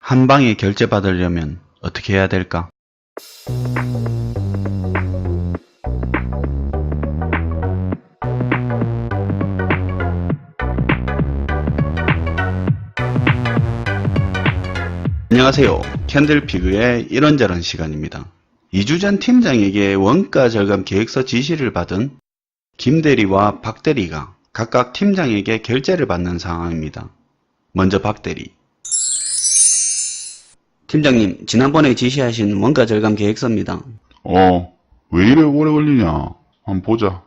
한 방에 결제받으려면 어떻게 해야 될까? 안녕하세요. 캔들피그의 이런저런 시간입니다. 2주 전 팀장에게 원가 절감 계획서 지시를 받은 김대리와 박대리가 각각 팀장에게 결제를 받는 상황입니다. 먼저 박대리. 팀장님, 지난번에 지시하신 원가 절감 계획서입니다. 왜 이래 오래 걸리냐? 한번 보자.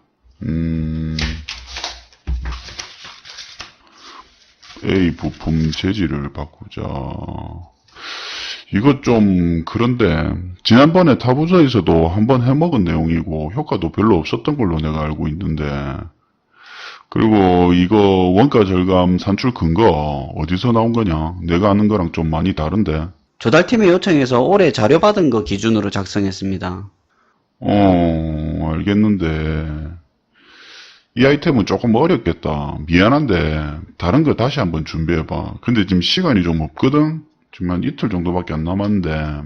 A 부품 재질을 바꾸자. 이거 좀 그런데 지난번에 타부서에서도 한번 해먹은 내용이고 효과도 별로 없었던 걸로 내가 알고 있는데, 그리고 이거 원가 절감 산출 근거 어디서 나온 거냐? 내가 아는 거랑 좀 많이 다른데. 조달팀의 요청에서 올해 자료 받은 거 기준으로 작성했습니다. 알겠는데 이 아이템은 조금 어렵겠다. 미안한데 다른 거 다시 한번 준비해봐. 근데 지금 시간이 좀 없거든? 지금 한 이틀 정도밖에 안 남았는데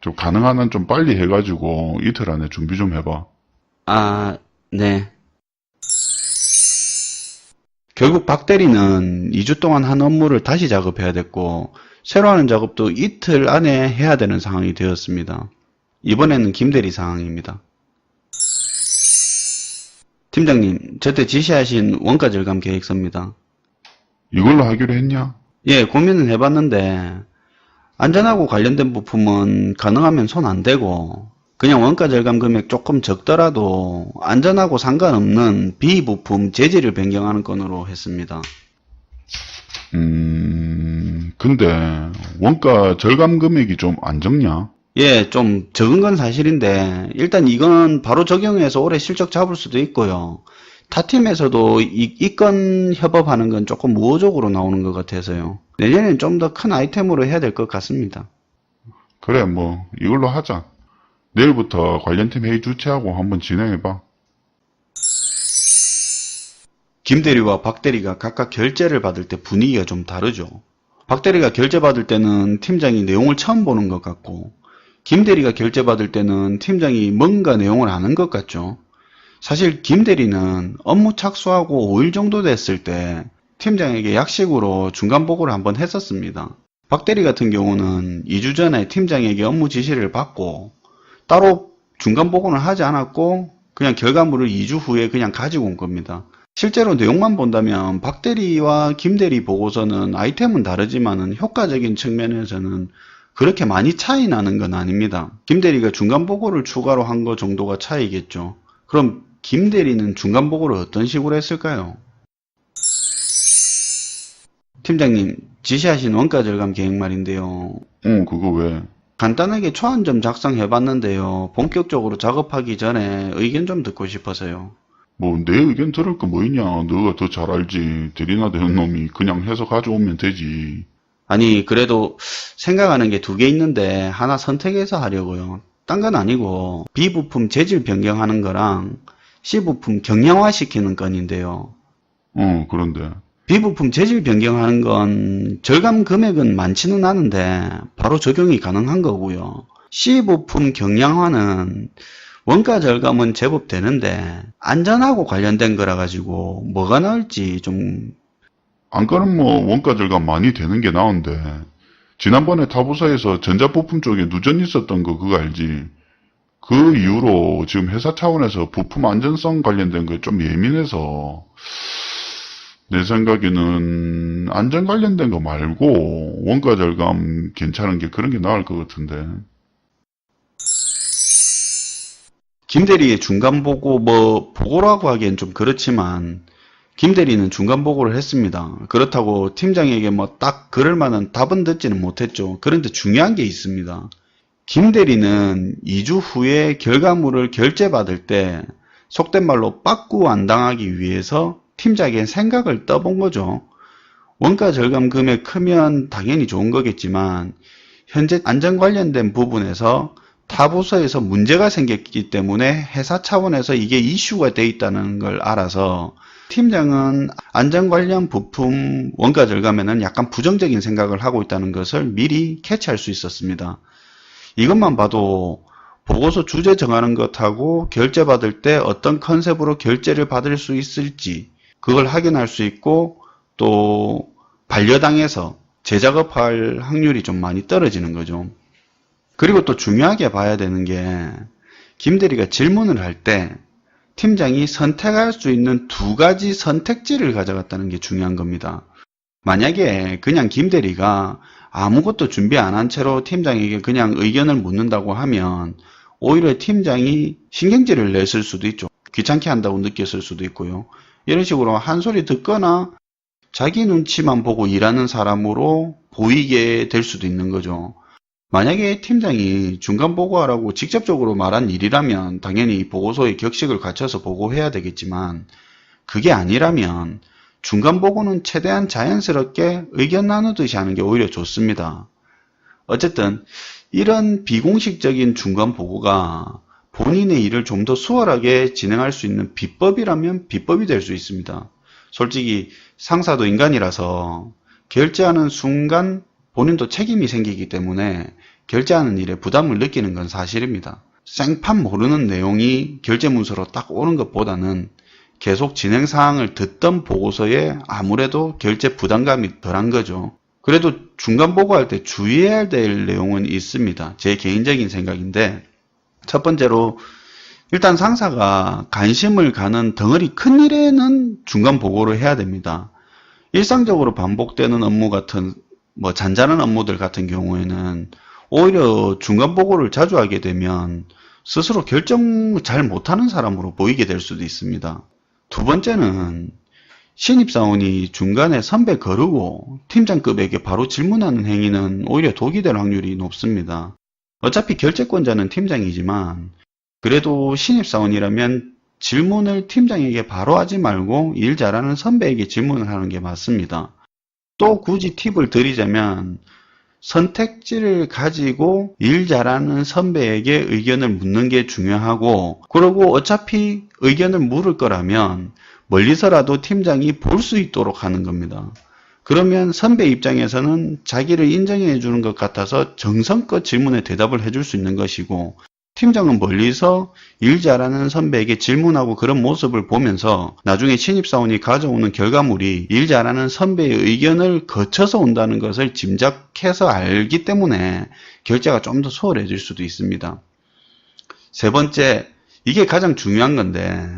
좀 가능한 한 좀 빨리 해가지고 이틀 안에 준비 좀 해봐. 네. 결국 박대리는 2주 동안 한 업무를 다시 작업해야 됐고 새로 하는 작업도 이틀 안에 해야 되는 상황이 되었습니다. 이번에는 김대리 상황입니다. 팀장님, 저때 지시하신 원가 절감 계획서입니다. 이걸로 하기로 했냐? 예, 고민을 해봤는데 안전하고 관련된 부품은 가능하면 손 안 대고 그냥 원가 절감 금액 조금 적더라도 안전하고 상관없는 비부품 재질을 변경하는 건으로 했습니다. 근데 원가 절감 금액이 좀 안 적냐? 예, 좀 적은 건 사실인데 일단 이건 바로 적용해서 올해 실적 잡을 수도 있고요. 타 팀에서도 이 건 협업하는 건 조금 우호적으로 나오는 것 같아서요. 내년엔 좀 더 큰 아이템으로 해야 될 것 같습니다. 그래, 뭐 이걸로 하자. 내일부터 관련팀 회의 주최하고 한번 진행해봐. 김대리와 박대리가 각각 결제를 받을 때 분위기가 좀 다르죠. 박대리가 결제 받을 때는 팀장이 내용을 처음 보는 것 같고 김대리가 결제 받을 때는 팀장이 뭔가 내용을 아는 것 같죠. 사실 김대리는 업무 착수하고 5일 정도 됐을 때 팀장에게 약식으로 중간 보고를 한번 했었습니다. 박대리 같은 경우는 2주 전에 팀장에게 업무 지시를 받고 따로 중간 보고는 하지 않았고 그냥 결과물을 2주 후에 그냥 가지고 온 겁니다. 실제로 내용만 본다면 박대리와 김대리 보고서는 아이템은 다르지만은 효과적인 측면에서는 그렇게 많이 차이 나는 건 아닙니다. 김대리가 중간 보고를 추가로 한 거 정도가 차이겠죠. 그럼 김대리는 중간 보고를 어떤 식으로 했을까요? 팀장님, 지시하신 원가 절감 계획 말인데요. 그거 왜? 간단하게 초안좀 작성해봤는데요. 본격적으로 작업하기 전에 의견 좀 듣고 싶어서요. 뭐 내 의견 들을 거 뭐 있냐? 너가 더 잘 알지. 대리나 되는 놈이 그냥 해서 가져오면 되지. 아니, 그래도 생각하는 게 두 개 있는데 하나 선택해서 하려고요. 딴 건 아니고 B부품 재질 변경하는 거랑 C부품 경량화 시키는 건인데요. 그런데. B부품 재질 변경하는 건 절감 금액은 많지는 않은데 바로 적용이 가능한 거고요. C부품 경량화는 원가 절감은 제법 되는데 안전하고 관련된 거라 가지고 뭐가 나을지 좀. 안 그러면 뭐 원가 절감 많이 되는 게 나은데. 지난번에 타부사에서 전자부품 쪽에 누전 있었던 거 그거 알지? 그 이후로 지금 회사 차원에서 부품 안전성 관련된 거에 좀 예민해서 내 생각에는 안전 관련된 거 말고 원가 절감 괜찮은 게 그런 게 나을 것 같은데. 김대리의 중간 보고 보고라고 하기엔 좀 그렇지만 김대리는 중간 보고를 했습니다. 그렇다고 팀장에게 딱 그럴 만한 답은 듣지는 못했죠. 그런데 중요한 게 있습니다. 김대리는 2주 후에 결과물을 결제받을 때 속된 말로 빠꾸 안 당하기 위해서 팀장에게 생각을 떠본 거죠. 원가 절감 금액 크면 당연히 좋은 거겠지만 현재 안전 관련된 부분에서 타 부서에서 문제가 생겼기 때문에 회사 차원에서 이게 이슈가 돼 있다는 걸 알아서 팀장은 안전관련 부품 원가 절감에는 약간 부정적인 생각을 하고 있다는 것을 미리 캐치할 수 있었습니다. 이것만 봐도 보고서 주제 정하는 것하고 결제 받을 때 어떤 컨셉으로 결제를 받을 수 있을지 그걸 확인할 수 있고, 또 반려당해서 재작업할 확률이 좀 많이 떨어지는 거죠. 그리고 또 중요하게 봐야 되는 게, 김대리가 질문을 할 때 팀장이 선택할 수 있는 두 가지 선택지를 가져갔다는 게 중요한 겁니다. 만약에 그냥 김대리가 아무것도 준비 안 한 채로 팀장에게 그냥 의견을 묻는다고 하면 오히려 팀장이 신경질을 냈을 수도 있죠. 귀찮게 한다고 느꼈을 수도 있고요. 이런 식으로 한 소리 듣거나 자기 눈치만 보고 일하는 사람으로 보이게 될 수도 있는 거죠. 만약에 팀장이 중간 보고하라고 직접적으로 말한 일이라면 당연히 보고서에 격식을 갖춰서 보고해야 되겠지만, 그게 아니라면 중간 보고는 최대한 자연스럽게 의견 나누듯이 하는 게 오히려 좋습니다. 어쨌든 이런 비공식적인 중간 보고가 본인의 일을 좀 더 수월하게 진행할 수 있는 비법이라면 비법이 될 수 있습니다. 솔직히 상사도 인간이라서 결제하는 순간 본인도 책임이 생기기 때문에 결제하는 일에 부담을 느끼는 건 사실입니다. 생판 모르는 내용이 결제 문서로 딱 오는 것보다는 계속 진행 사항을 듣던 보고서에 아무래도 결제 부담감이 덜한 거죠. 그래도 중간 보고할 때 주의해야 될 내용은 있습니다. 제 개인적인 생각인데, 첫 번째로 일단 상사가 관심을 가는 덩어리 큰 일에는 중간 보고를 해야 됩니다. 일상적으로 반복되는 업무 같은 잔잔한 업무들 같은 경우에는 오히려 중간 보고를 자주 하게 되면 스스로 결정 잘 못하는 사람으로 보이게 될 수도 있습니다. 두 번째는 신입사원이 중간에 선배 거르고 팀장급에게 바로 질문하는 행위는 오히려 독이 될 확률이 높습니다. 어차피 결재권자는 팀장이지만 그래도 신입사원이라면 질문을 팀장에게 바로 하지 말고 일 잘하는 선배에게 질문을 하는 게 맞습니다. 또 굳이 팁을 드리자면 선택지를 가지고 일 잘하는 선배에게 의견을 묻는 게 중요하고, 그리고 어차피 의견을 물을 거라면 멀리서라도 팀장이 볼 수 있도록 하는 겁니다. 그러면 선배 입장에서는 자기를 인정해 주는 것 같아서 정성껏 질문에 대답을 해줄 수 있는 것이고, 팀장은 멀리서 일 잘하는 선배에게 질문하고 그런 모습을 보면서 나중에 신입사원이 가져오는 결과물이 일 잘하는 선배의 의견을 거쳐서 온다는 것을 짐작해서 알기 때문에 결제가 좀 더 수월해질 수도 있습니다. 세 번째, 이게 가장 중요한 건데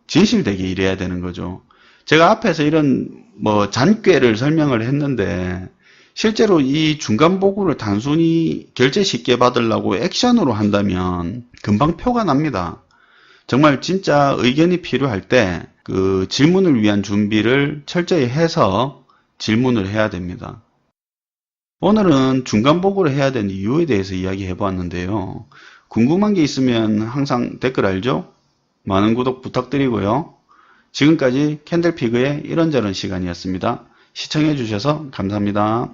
진실되게 일해야 되는 거죠. 제가 앞에서 이런 잔꾀를 설명을 했는데 실제로 이 중간 보고를 단순히 결제 쉽게 받으려고 액션으로 한다면 금방 표가 납니다. 정말 진짜 의견이 필요할 때 그 질문을 위한 준비를 철저히 해서 질문을 해야 됩니다. 오늘은 중간 보고를 해야 되는 이유에 대해서 이야기해 보았는데요. 궁금한 게 있으면 항상 댓글 알죠? 많은 구독 부탁드리고요. 지금까지 캔들피그의 이런저런 시간이었습니다. 시청해 주셔서 감사합니다.